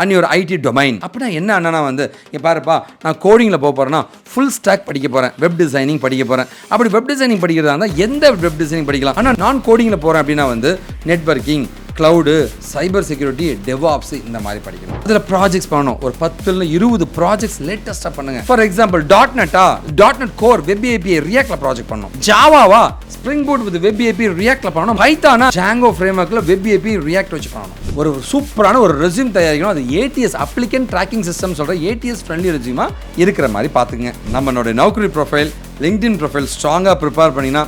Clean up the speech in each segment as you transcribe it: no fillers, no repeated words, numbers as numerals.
And your IT domain. அப்படின்னா என்ன வந்து இங்கே பாருப்பா, நான் கோடிங்கில் போக போகிறேன்னா ஃபுல் ஸ்டாக் படிக்க போகிறேன், வெப் டிசைனிங் படிக்க போகிறேன். அப்படி வெப் டிசைனிங் படிக்கிறதா இருந்தால் எந்த வெப் டிசைனிங் படிக்கலாம். ஆனால் நான் கோடிங்கில் போகிறேன் அப்படின்னா வந்து networking, cloud, cyber security, DevOps இந்த மாதிரி படிக்கணும். அதில் ப்ராஜெக்ட்ஸ் பண்ணணும். ஒரு 10-20 ப்ராஜெக்ட்ஸ் லேட்டஸ்ட்டாக பண்ணுங்க. For example .NET core web API ரியாக்ட்ல ப்ராஜெக்ட் பண்ணணும். ஜாவாவா Spring Boot with web API ரியாக்ட்ல பண்ணணும். பைத்தானா ஜாங்கோ ஃப்ரேம்வொர்க்ல வெப் ஏபிஐ ரியாக்ட் வச்சு பண்ணணும். ஒரு சூப்பரான ஒரு ரெஸ்யூம் தயாரிக்கணும். அது ATS அப்ளிகன்ட் ட்ராக்கிங் சிஸ்டம் சொல்ற ATS ஃப்ரெண்ட்லி ரெஸ்யூமா இருக்கிற மாதிரி பார்த்துங்க. நம்மளோட நௌக்கரி ப்ரொஃபைல், லிங்க்டின் ப்ரொஃபைல் ஸ்ட்ராங்காக ப்ரிப்பேர் பண்ணினா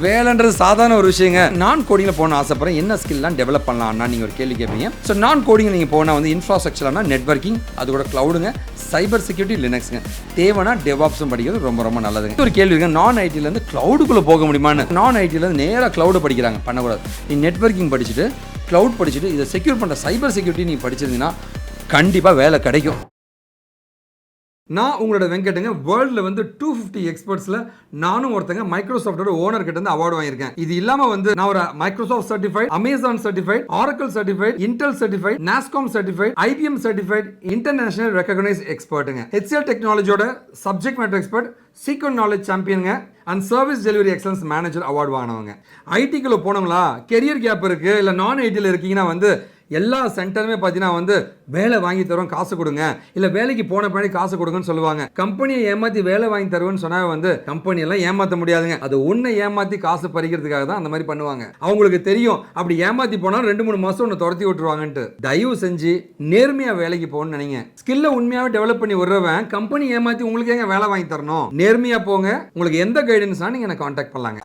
வேலைன்றது சாதாரண ஒரு விஷயங்க. நான் கோடிங்கில் போகணும் ஆசைப்படுறேன், என்ன ஸ்கில்லாம் டெவலப் பண்ணலாம்னா நீங்கள் ஒரு கேள்வி கேட்பீங்க. ஸோ நான் கோடிங் நீங்கள் போனால் வந்து இன்ஃப்ராஸ்ட்ரக்சர்னா நெட்வொர்க்கிங், அது கூட க்ளவுடுங்க, சைபர் செக்யூரிட்டி, லினக்ஸுங்க. தேவைன்னா டெவாப்ஸும் படிக்கிறது ரொம்ப ரொம்ப நல்லதுங்க. ஒரு கேள்வி இருக்கு, நான் ஐடியிலேருந்து க்ளவுடுக்குள்ளே போக முடியுமான்னு. நான் ஐடியிலேருந்து நேராக க்ளவுடு படிக்கிறாங்க, பண்ணக்கூடாது. நீ நெட்வொர்க்கிங் படிச்சுட்டு க்ளவுட் படிச்சுட்டு இதை செக்யூர் பண்ணுற சைபர் செக்யூரிட்டி நீ படிச்சிருந்தீங்கன்னா கண்டிப்பாக வேலை கிடைக்கும். நான் உங்களோட வெங்கட்டுங்க. வேர்ல்டில் வந்து 250 எக்ஸ்பர்ட்ஸில் நானும் ஒருத்தங்க மைக்ரோசாஃப்டோட ஓனர் கிட்ட இருந்து அவார்டு வாங்கியிருக்கேன். இது இல்லாமல் வந்து நான் ஒரு Microsoft certified, Amazon certified, Oracle certified, Intel certified, NASSCOM certified, IBM certified, international recognise எக்ஸ்பர்ட்டுங்க. HCL டெக்னாலஜியோட subject matter expert, Sequent knowledge சாம்பியனுங்க and service delivery excellence manager award வாங்கினவங்க. ஐடிக்குள்ள போனவங்களா, கெரியர் கேப் இருக்கு, இல்லை நான் ஐடியில் இருக்கீங்கன்னா வந்து எல்லா சென்டருமே பார்த்தீங்கன்னா வந்து வேலை வாங்கி தருவோம், காசு கொடுங்க, இல்லை வேலைக்கு போன பின்னாடி காசு கொடுங்கன்னு சொல்லுவாங்க. கம்பெனியை ஏமாற்றி வேலை வாங்கி தருவேன்னு சொன்னால் வந்து கம்பெனியெல்லாம் ஏமாற்ற முடியாதுங்க. அது உன்னை ஏமாற்றி காசு பறிக்கிறதுக்காக தான் அந்த மாதிரி பண்ணுவாங்க. அவங்களுக்கு தெரியும் அப்படி ஏமாற்றி போனால் 2-3 மாதம் ஒன்று துரத்தி விட்டுருவாங்கன்ட்டு. தயவு செஞ்சு நேர்மையாக வேலைக்கு போகணும்னு நினைங்க. ஸ்கில்லை உண்மையாகவே டெவலப் பண்ணி விடுறவன் கம்பெனி ஏமாற்றி உங்களுக்கு ஏங்க வேலை வாங்கி தரணும்? நேர்மையாக போங்க. உங்களுக்கு எந்த கைடன்ஸ்னா நீங்கள் என்னை கான்டாக்ட் பண்ணலாங்க.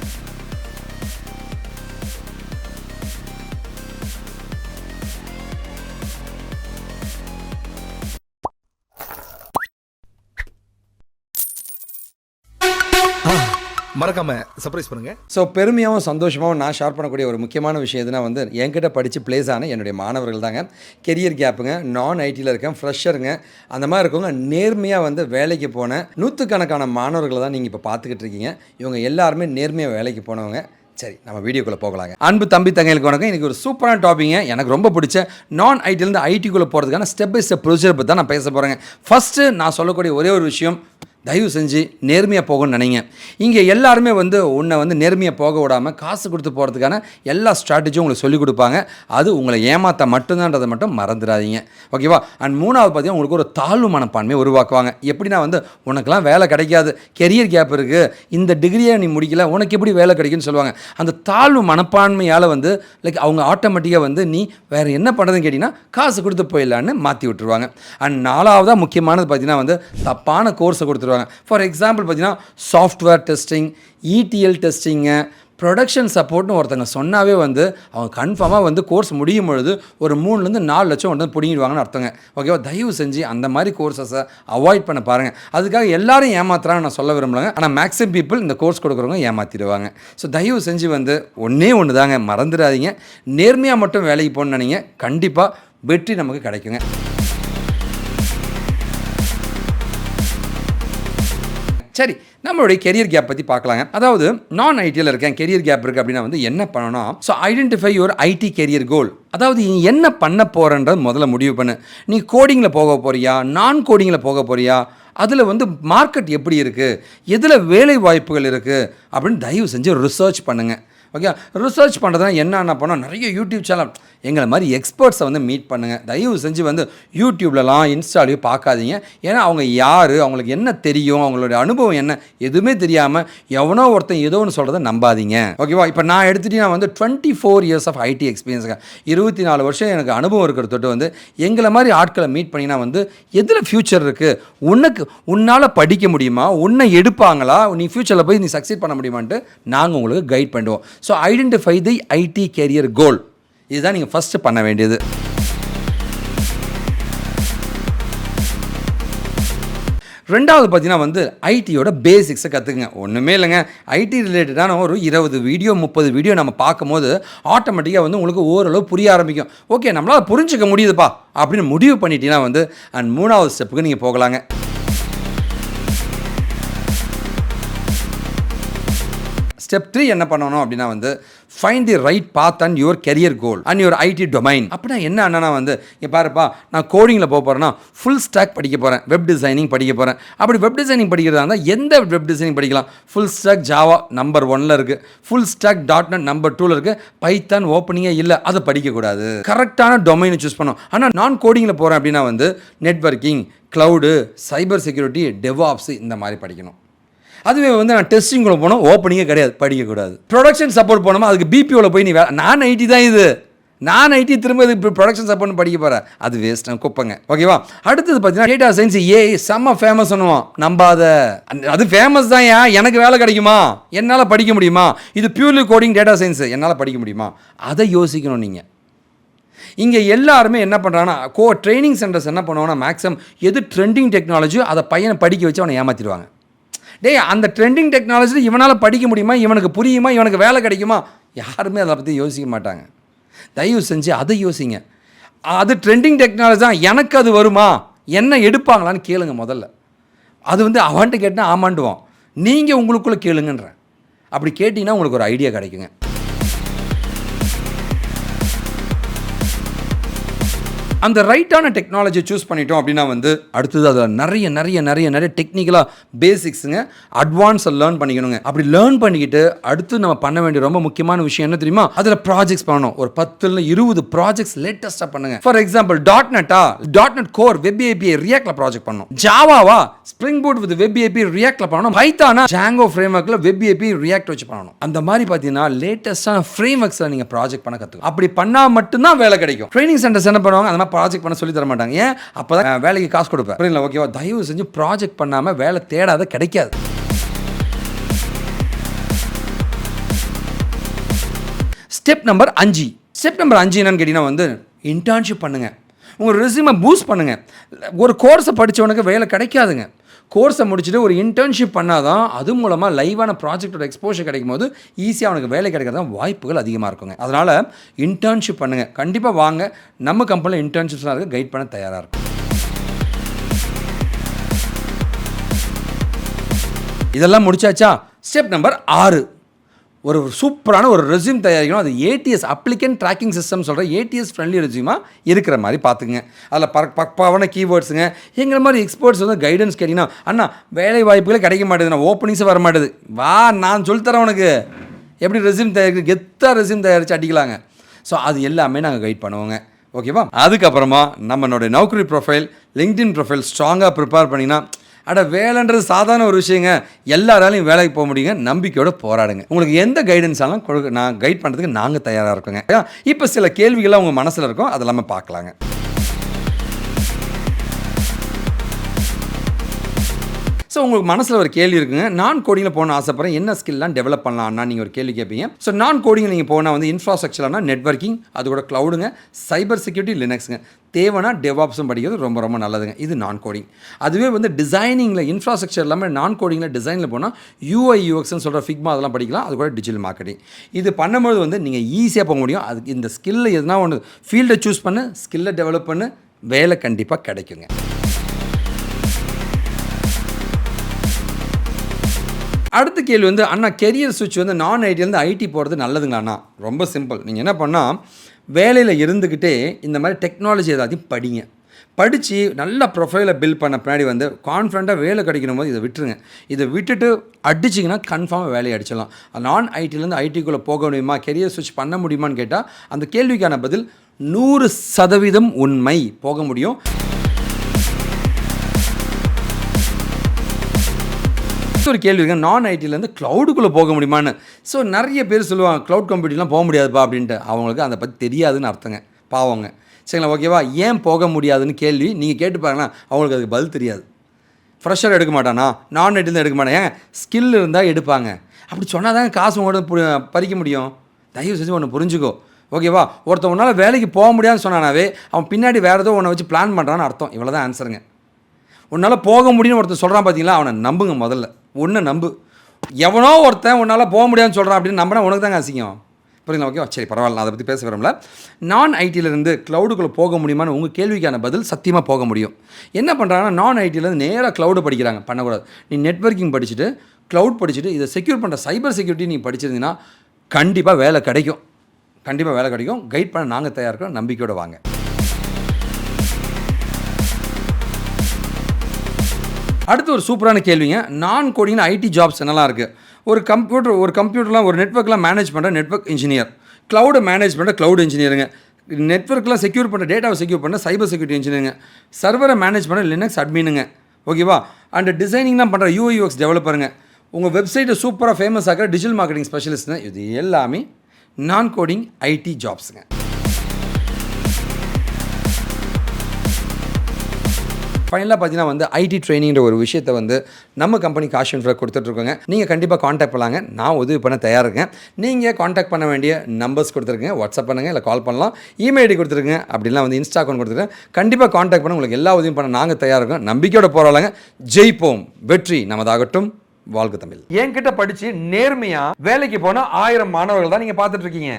மறக்காம சர்ப்ரைஸ் பண்ணுங்க. ஸோ பெருமையாகவும் சந்தோஷமாகவும் நான் ஷேர் பண்ணக்கூடிய ஒரு முக்கியமான விஷயம் எதுனா வந்து என்கிட்ட படித்து பிளேஸ் ஆன என்னுடைய மாணவர்கள் தாங்க. கெரியர் கேப்புங்க, நான் ஐடியில் இருக்கேன், ஃப்ரெஷருங்க, அந்த மாதிரி இருக்கவங்க நேர்மையாக வந்து வேலைக்கு போன நூற்றுக்கணக்கான மாணவர்களை தான் நீங்கள் இப்போ பார்த்துக்கிட்டு இருக்கீங்க. இவங்க எல்லாருமே நேர்மையாக வேலைக்கு போனவங்க. சரி, நம்ம வீடியோக்குள்ளே போகலாங்க. அன்பு தம்பி தங்களுக்கு வணக்கம். இன்றைக்கி ஒரு சூப்பரான டாப்பிங்க, எனக்கு ரொம்ப பிடிச்ச நான் ஐடியிலேருந்து ஐடிக்குள்ளே போகிறதுக்கான ஸ்டெப் பை ஸ்டெப் ப்ரொசீஜர் பற்றி தான் நான் பேச போகிறேங்க. ஃபஸ்ட்டு நான் சொல்லக்கூடிய ஒரே ஒரு விஷயம், தயவு செஞ்சு நேர்மையாக போகணும்னு நினைங்க. இங்கே எல்லாருமே வந்து உன்னை வந்து நேர்மையாக போக விடாமல் காசு கொடுத்து போகிறதுக்கான எல்லா ஸ்ட்ராட்டஜியும் உங்களுக்கு சொல்லிக் கொடுப்பாங்க. அது உங்களை ஏமாற்ற மட்டும்தான்றதை மட்டும் மறந்துடாதீங்க, ஓகேவா? அண்ட் மூணாவது பார்த்தீங்கன்னா உங்களுக்கு ஒரு தாழ்வு மனப்பான்மையை உருவாக்குவாங்க. எப்படின்னா வந்து உனக்கெல்லாம் வேலை கிடைக்காது, கெரியர் கேப் இருக்குது, இந்த டிகிரியை நீ முடிக்கல, உனக்கு எப்படி வேலை கிடைக்குன்னு சொல்லுவாங்க. அந்த தாழ்வு மனப்பான்மையால் வந்து அவங்க ஆட்டோமேட்டிக்காக வந்து நீ வேறு என்ன பண்ணுறதுன்னு கேட்டிங்கன்னா காசு கொடுத்து போயிடலான்னு மாற்றி விட்டுருவாங்க. அண்ட் நாலாவதாக முக்கியமானது பார்த்தீங்கன்னா வந்து தப்பான கோர்ஸை கொடுத்துருவாங்க. ஃபார் எக்ஸாம்பிள் பார்த்தீங்கன்னா software testing, ETL testing, production சப்போர்ட்னு ஒருத்தங்க சொன்னாவே வந்து அவங்க கன்ஃபார்மாக வந்து கோர்ஸ் முடியும் பொழுது ஒரு 3-4 லட்சம் வந்து பிடிங்கிடுவாங்கன்னு அர்த்தங்க, ஓகேவா? தயவு செஞ்சு அந்த மாதிரி கோர்ஸஸை அவாய்ட் பண்ண பாருங்கள். அதுக்காக எல்லாரும் ஏமாத்துறான்னு நான் சொல்ல விரும்பலங்க, ஆனால் மேக்ஸிமம் பீப்புள் இந்த கோர்ஸ் கொடுக்குறவங்க ஏமாற்றிடுவாங்க. ஸோ தயவு செஞ்சு வந்து ஒன்று தாங்க, மறந்துடாதீங்க. நேர்மையாக மட்டும் வேலைக்கு போகணுன்னு நினைங்க, கண்டிப்பாக வெற்றி நமக்கு கிடைக்குங்க. சரி, நம்மளுடைய கெரியர் கேப் பற்றி பார்க்கலாங்க. அதாவது நான் ஐடியில் இருக்கேன், கெரியர் கேப் இருக்குது அப்படின்னா வந்து என்ன பண்ணணும்? So identify your IT career goal. அதாவது நீ என்ன பண்ண போகிறன்றது முதல்ல முடிவு பண்ணு. நீ கோடிங்கில் போக போறியா, நான் கோடிங்கில் போக போறியா, அதில் வந்து மார்க்கெட் எப்படி இருக்குது, எதில் வேலை வாய்ப்புகள் இருக்குது அப்படின்னு தயவு செஞ்சு ரிசர்ச் பண்ணுங்கள், ஓகே? ரிசர்ச் பண்ணுறதுனா என்ன பண்ணோம், நிறைய யூடியூப் சேனல் எங்களை மாதிரி எக்ஸ்பர்ட்ஸை வந்து மீட் பண்ணுங்கள். தயவு செஞ்சு வந்து யூடியூப்லலாம் இன்ஸ்டாலையும் பார்க்காதீங்க. ஏன்னா அவங்க யார், அவங்களுக்கு என்ன தெரியும், அவங்களுடைய அனுபவம் என்ன, எதுவுமே தெரியாமல் எவனோ ஒருத்தன் ஏதோ ஒன்று சொல்கிறத நம்பாதீங்க, ஓகேவா? இப்போ நான் எடுத்துகிட்டீங்கன்னா வந்து 24 இயர்ஸ் ஆஃப் ஐடி எக்ஸ்பீரியன்ஸுங்க, 24 வருஷம் எனக்கு அனுபவம் இருக்கிற தொட்டு வந்து எங்களை மாதிரி ஆட்களை மீட் பண்ணிங்கன்னா வந்து எதில் ஃப்யூச்சர் இருக்குது, உன்னால் படிக்க முடியுமா, உன்னை எடுப்பாங்களா, நீ ஃப்யூச்சரில் போய் நீ சக்சீட் பண்ண முடியுமான்ட்டு நாங்கள் உங்களுக்கு கைட் பண்ணுவோம். So identify the IT career goal, இதுதான் நீங்கள் ஃபஸ்ட்டு பண்ண வேண்டியது. ரெண்டாவது பார்த்தீங்கன்னா வந்து ஐடியோட பேசிக்ஸை கற்றுக்குங்க. ஒன்றுமே இல்லைங்க, ஐடி ரிலேட்டடான ஒரு 20 வீடியோ 30 வீடியோ நம்ம பார்க்கும்போது ஆட்டோமேட்டிக்காக வந்து உங்களுக்கு ஓரளவு புரிய ஆரம்பிக்கும். ஓகே, நம்மளால் புரிஞ்சிக்க முடியுதுப்பா அப்படின்னு முடிவு பண்ணிட்டீங்கன்னா வந்து அண்ட் மூணாவது ஸ்டெப்புக்கு நீங்கள் போகலாங்க. ஸ்டெப் 3 என்ன பண்ணணும் அப்படின்னா வந்து find the right path and your career goal and your IT domain. அப்படின்னா என்ன அண்ணனா வந்து இங்கே பாருப்பா, நான் கோடிங்கில் போகிறேன்னா ஃபுல் ஸ்டாக் படிக்க போகிறேன், வெப் டிசைனிங் படிக்க போகிறேன். அப்படி வெப் டிசைனிங் படிக்கிறதா இருந்தால் எந்த வெப் டிசைனிங் படிக்கலாம்? ஃபுல் ஸ்டாக் ஜாவா நம்பர் 1ல் இருக்குது, ஃபுல் ஸ்டாக் .NET நம்பர் 2ல் இருக்குது, பைத்தான் ஓப்பனிங்கே இல்லை, அதை படிக்கக்கூடாது. கரெக்டான டொமைனை சூஸ் பண்ணணும். ஆனால் நான் கோடிங்கில் போகிறேன் அப்படின்னா வந்து networking, cloud, cyber security, DevOps இந்த மாதிரி படிக்கணும். அதுவே வந்து நான் டெஸ்டிங்குள்ளே போனோம், ஓப்பனிங்கே கிடையாது, படிக்கக்கூடாது. ப்ரொடக்ஷன் சப்போர்ட் போனோமா அதுக்கு பிபிஓவில் போய் நீ நான் ஐடி தான் இது, நான் ஐடி திரும்ப இது ப்ரொடக்ஷன் சப்போர்ட் படிக்க போகிறேன், அது வேஸ்ட், நான் குப்பைங்க. ஓகேவா? அடுத்தது பார்த்தீங்கன்னா டேட்டா சயின்ஸ் ஏஐ செம்ம ஃபேமஸ் பண்ணுவோம், நம்பாத. அது ஃபேமஸ் தான், எனக்கு வேலை கிடைக்குமா, என்னால் படிக்க முடியுமா? இது பியூர்லி கோடிங் டேட்டா சயின்ஸ், என்னால் படிக்க முடியுமா? அதை யோசிக்கணும் நீங்கள். இங்கே எல்லாருமே என்ன பண்ணுறாங்கன்னா ட்ரைனிங் சென்டர்ஸ் என்ன பண்ணுவாங்கன்னா மேக்ஸிமம் எது ட்ரெண்டிங் டெக்னாலஜியோ அதை பையனை படிக்க வச்சு அவனை ஏமாற்றிடுவாங்க. அந்த ட்ரெண்டிங் டெக்னாலஜி இவனால் படிக்க முடியுமா, இவனுக்கு புரியுமா, இவனுக்கு வேலை கிடைக்குமா? யாருமே அதை பற்றி யோசிக்க மாட்டாங்க. தயவு செஞ்சு அதை யோசிங்க. அது ட்ரெண்டிங் டெக்னாலஜி தான், எனக்கு அது வருமா, என்ன எடுப்பாங்களான்னு கேளுங்க முதல்ல. அது வந்து அவன்கிட்ட கேட்டால் ஆமாண்டுவான். நீங்கள் உங்களுக்குள்ளே கேளுங்கன்றேன். அப்படி கேட்டிங்கன்னா உங்களுக்கு ஒரு ஐடியா கிடைக்குங்க. அந்த ரைட்டான டெக்னாலஜி சூஸ் பண்ணிட்டோம் அப்படின்னா வந்து அடுத்தது அதில் நிறைய நிறைய நிறைய நிறைய டெக்னிக்கலாக பேசிக்ஸுங்க அட்வான்ஸை லேர்ன் பண்ணிக்கணுங்க. அப்படி லேர்ன் பண்ணிக்கிட்டு அடுத்து நம்ம பண்ண வேண்டிய ரொம்ப முக்கியமான விஷயம் என்ன தெரியுமா? அதில் ப்ராஜெக்ட்ஸ் பண்ணணும். ஒரு 10-20 ப்ராஜெக்ட்ஸ் லேட்டஸ்ட்டாக பண்ணுங்க. For example .NET core web API ரியாக்ட்ல ப்ராஜெக்ட் பண்ணணும், ஜாவாவா Spring Boot with web API ரியாக்ட்ல பண்ணணும், பைத்தானா ஜாங்கோ ஃப்ரேம்வொர்க்ல வெப் ஏபிஐ ரியாக்ட் வச்சு பண்ணணும். அந்த மாதிரி பார்த்தீங்கன்னா லேட்டஸ்டான ஃப்ரேம்வொர்க்ஸில் நீங்கள் ப்ராஜெக்ட் பண்ண கற்றுக்கணும். அப்படி பண்ணால் மட்டும்தான் வேலை கிடைக்கும். ட்ரைனிங் சென்டர்ஸ் என்ன பண்ணுவாங்க, அந்த மாதிரி ப்ராஜெக்ட் பண்ண சொல்லி தர மாட்டாங்க. ஏன்? அப்பதான் வேலைக்கு காசு கொடுப்பேன். புரியல? ஓகேவா? தயவு செஞ்சு ப்ராஜெக்ட் பண்ணாம வேலை தேடாத, கிடைக்காது. ஸ்டெப் நம்பர் 5 என்னன்னு கேட்டீங்கன்னா வந்து இன்டர்ன்ஷிப் பண்ணுங்க. உங்க ரெஸ்யூமை பூஸ்ட் பண்ணுங்க. ஒரு கோர்ஸை படிச்சவனுக்கு வேலை கிடைக்காதுங்க. கோர்ஸை முடிச்சுட்டு ஒரு இன்டர்ன்ஷிப் பண்ணாதான் அது மூலமாக லைவான ப்ராஜெக்டோட எக்ஸ்போஷர் கிடைக்கும் போது ஈஸியாக அவனுக்கு வேலை கிடைக்கிறதான் வாய்ப்புகள் அதிகமாக இருக்குங்க. அதனால் இன்டர்ன்ஷிப் பண்ணுங்கள். கண்டிப்பாக வாங்க, நம்ம கம்பெனியில் இன்டர்ன்ஷிப்ஸ்லாம் இருக்குது, கைட் பண்ண தயாராக இருக்கும். இதெல்லாம் முடிச்சாச்சா? ஸ்டெப் நம்பர் 6, ஒரு சூப்பரான ஒரு ரெஸ்யூம் தயாரிக்கணும். அது ஏடிஎஸ் அப்ளிகன்ட் ட்ராக்கிங் சிஸ்டம் சொல்கிற ஏடிஎஸ் ஃப்ரெண்ட்லி ரெஸ்யூமாக இருக்கிற மாதிரி பார்த்துங்க. அதில் பக்காவான கீவேர்ட்ஸுங்க. எங்களை மாதிரி எக்ஸ்பர்ட்ஸ் வந்து கைடன்ஸ் கேட்டிங்கன்னா, அண்ணா வேலை வாய்ப்புகளே கிடைக்க மாட்டேது, நான் ஓப்பனிங்ஸும் வர மாட்டேது, வா நான் சொல்லித்தரேன் உனக்கு எப்படி ரெஸ்யூம் தயாரிக்க, கெத்தாக ரெஸ்யூம் தயாரித்து அடிக்கலாங்க. ஸோ அது எல்லாமே நாங்கள் கைட் பண்ணுவோங்க. ஓகேவா? அதுக்கப்புறமா நம்மளோட நௌக்கரி ப்ரொஃபைல், லிங்க்டின் ப்ரொஃபைல் ஸ்ட்ராங்காக ப்ரிப்பேர் பண்ணிங்கன்னா, வேலைன்றது சாதாரண ஒரு விஷயங்க, எல்லாராலையும் வேலைக்கு போக முடியுங்க. நம்பிக்கையோட போராடுங்க. உங்களுக்கு எந்த கைடன்ஸ் ஆனாலும் நான் கைட் பண்ணுறதுக்கு நாங்கள் தயாராக இருக்கோங்க. இப்போ சில கேள்விகள்லாம் உங்கள் மனசில் இருக்கும், அதெல்லாம் பார்க்கலாங்க. ஸோ உங்களுக்கு மனசில் ஒரு கேள்வி இருக்குங்க, நான் கோடிங்கில் போகணும்னு ஆசைப்படுறேன், என்ன ஸ்கில்லாம் டெவலப் பண்ணலாம்னா நீங்கள் ஒரு கேள்வி கேட்பீங்க. ஸோ நான் கோடிங்கில் நீங்கள் போனால் வந்து இன்ஃப்ராஸ்ட்ரக்சர்னா நெட்வொர்க்கிங், அது கூட க்ளவுடுங்க, சைபர் செக்யூரிட்டி, லினக்ஸுங்க, தேவைன்னா டெவாப்ஸும் படிக்கிறது ரொம்ப ரொம்ப நல்லதுங்க. இது நான் கோடிங். அதுவே வந்து டிசைனிங்கில் இன்ஃப்ராஸ்ட்ரக்சர் இல்லாமல் நான் கோடிங்கில் டிசைனில் போனால் UI UXன்னு சொல்கிற ஃபிக்மா அதெல்லாம் படிக்கலாம். அது கூட டிஜிட்டல் மார்க்கெட்டிங். இது பண்ணும்போது வந்து நீங்கள் ஈஸியாக போக முடியும். அதுக்கு இந்த ஸ்கில்லை எதுனா ஒன்று ஃபீல்டை சூஸ் பண்ணு, ஸ்கில்லை டெவலப் பண்ணு, வேலை கண்டிப்பாக கிடைக்குங்க. அடுத்த கேள்வி வந்து, அண்ணா கெரியர் சுவிட்ச் வந்து நான் ஐடியிலேருந்து ஐடி போகிறது நல்லதுங்களாண்ணா? ரொம்ப சிம்பிள். நீங்கள் என்ன பண்ணால் வேலையில் இருந்துக்கிட்டே இந்த மாதிரி டெக்னாலஜி எல்லாத்தையும் படிங்க. படித்து நல்ல ப்ரொஃபைலை பில்ட் பண்ண பின்னாடி வந்து கான்ஃபிடண்ட்டாக வேலை கிடைக்கணும் போது இதை விட்டுருங்க. இதை விட்டுட்டு அடிச்சிங்கன்னா கன்ஃபார்மாக வேலையை அடிச்சிடலாம். நான் ஐடியிலேருந்து ஐடிக்குள்ளே போக முடியுமா, கெரியர் சுவிட்ச் பண்ண முடியுமான்னு கேட்டால் அந்த கேள்விக்கான பதில் 100% உண்மை. போக முடியும். ஒரு கேள்வி இருக்கு, நான் ஐடியிலேருந்து க்ளவுடுக்குள்ளே போக முடியுமான்னு. ஸோ நிறைய பேர் சொல்லுவாங்க க்ளவுட் கம்ப்யூட்டிங்லாம் போக முடியாதுப்பா அப்படின்ட்டு. அவங்களுக்கு அதை பற்றி தெரியாதுன்னு அர்த்தங்க, பாவங்க. சரிங்களா? ஓகேவா? ஏன் போக முடியாதுன்னு கேள்வி நீங்கள் கேட்டு பாருங்களேன், அவங்களுக்கு அதுக்கு பதில் தெரியாது. ஃப்ரெஷர் எடுக்க மாட்டானா, நான் ஐடியிலேருந்து எடுக்க மாட்டேன், ஏன் ஸ்கில் இருந்தால் எடுப்பாங்க. அப்படி சொன்னால் தாங்க காசு உங்களோட பறிக்க முடியும். தயவு செஞ்சு ஒன்று புரிஞ்சுக்கோ. ஓகேவா? ஒருத்தன் உன்னால் வேலைக்கு போக முடியாதுன்னு சொன்னானாவே அவன் பின்னாடி வேறு ஏதோ ஒன்றை வச்சு பிளான் பண்ணுறான்னு அர்த்தம். இவ்வளோ தான் ஆன்சருங்க. உன்னால் போக முடியும்னு ஒருத்தன் சொல்கிறான் பார்த்தீங்களா, அவனை நம்புங்க. முதல்ல ஒன்று நம்பு. எவனோ ஒருத்தன் உன்னால் போக முடியாதுன்னு சொல்கிறான் அப்படின்னு நம்பினா உனக்கு தாங்க அசிங்கம். புரியுங்களா? ஓகே, சரி, பரவாயில்ல, நான் அதை பற்றி பேச விரும்பல. நான் ஐடியிலேருந்து க்ளவுடுக்குள்ளே போக முடியுமான்னு உங்கள் கேள்விக்கான பதில் சத்தியமாக போக முடியும். என்ன பண்ணுறாங்கன்னா, நான் ஐடியிலேருந்து நேராக க்ளவுடு படிக்கிறாங்க. பண்ணக்கூடாது. நீ நெட்வொர்க்கிங் படிச்சுட்டு க்ளவுட் படிச்சுட்டு இதை செக்யூர் பண்ணுற சைபர் செக்யூரிட்டி நீ படிச்சிருந்தீங்கன்னா கண்டிப்பாக வேலை கிடைக்கும். கண்டிப்பாக வேலை கிடைக்கும். கைட் பண்ண நாங்கள் தயார் இருக்கிறோம். நம்பிக்கையோடு வாங்க. அடுத்து ஒரு சூப்பரான கேள்விங்க. நான் கோடிங் ஐடி ஜாப்ஸ் என்னெல்லாம் இருக்குது? ஒரு கம்ப்யூட்டர்லாம் ஒரு நெட்வொர்க்லாம் மேனேஜ் பண்ணுற நெட்வொர்க் இன்ஜினியர், க்ளவுடை மேனேஜ் பண்ணுற க்ளவுட் இன்ஜினியருங்க, நெட்வொர்க்லாம் செக்யூர் பண்ணுற டேட்டாவை செக்யூர் பண்ண சைபர் செக்யூரிட்டி இன்ஜினியருங்க, சர்வரை மேனேஜ் பண்ண லினக்ஸ் அட்மினுங்க, ஓகேவா? அண்ட் டிசைனிங்லாம் பண்ணுற UI/UX டெவலப்பருங்க, உங்கள் வெப்சைட்டை சூப்பராக ஃபேமஸ் ஆகிற டிஜிட்டல் மார்க்கெட்டிங் ஸ்பெஷலிஸ்ட்டுங்க. இது எல்லாமே நான் கோடிங் ஐடி ஜாப்ஸுங்க. ஃபைனலாக பார்த்தீங்கன்னா வந்து ஐடி ட்ரைனிங்கிற ஒரு விஷயத்தை வந்து நம்ம கம்பெனி காஷன்ஃபில் கொடுத்துட்ருக்கோங்க. நீங்கள் கண்டிப்பாக காண்டாக்ட் பண்ணலாங்க. நான் உதவி பண்ண தயாராக இருக்கேன். நீங்கள் காண்டாக்ட் பண்ண வேண்டிய நம்பர்ஸ் கொடுத்துருக்கேன். வாட்ஸ்அப் பண்ணுங்கள், இல்லை கால் பண்ணலாம். இமெயில் ஐடி கொடுத்துருக்கேன். அப்படிலாம் வந்து இன்ஸ்டா அக்கௌண்ட் கொடுத்துருக்கேன். கண்டிப்பாக காண்டாக்ட் பண்ண உங்களுக்கு எல்லா உதவியும் பண்ண நாங்கள் தயாராக இருக்கோம். நம்பிக்கையோட போகிறாங்க. ஜெயிப்போம். வெற்றி நமதாகட்டும். வாழ்க தமிழ். என்கிட்ட படித்து நேர்மையாக வேலைக்கு போன 1000 மாணவர்கள் தான் நீங்கள் பார்த்துட்டு இருக்கீங்க.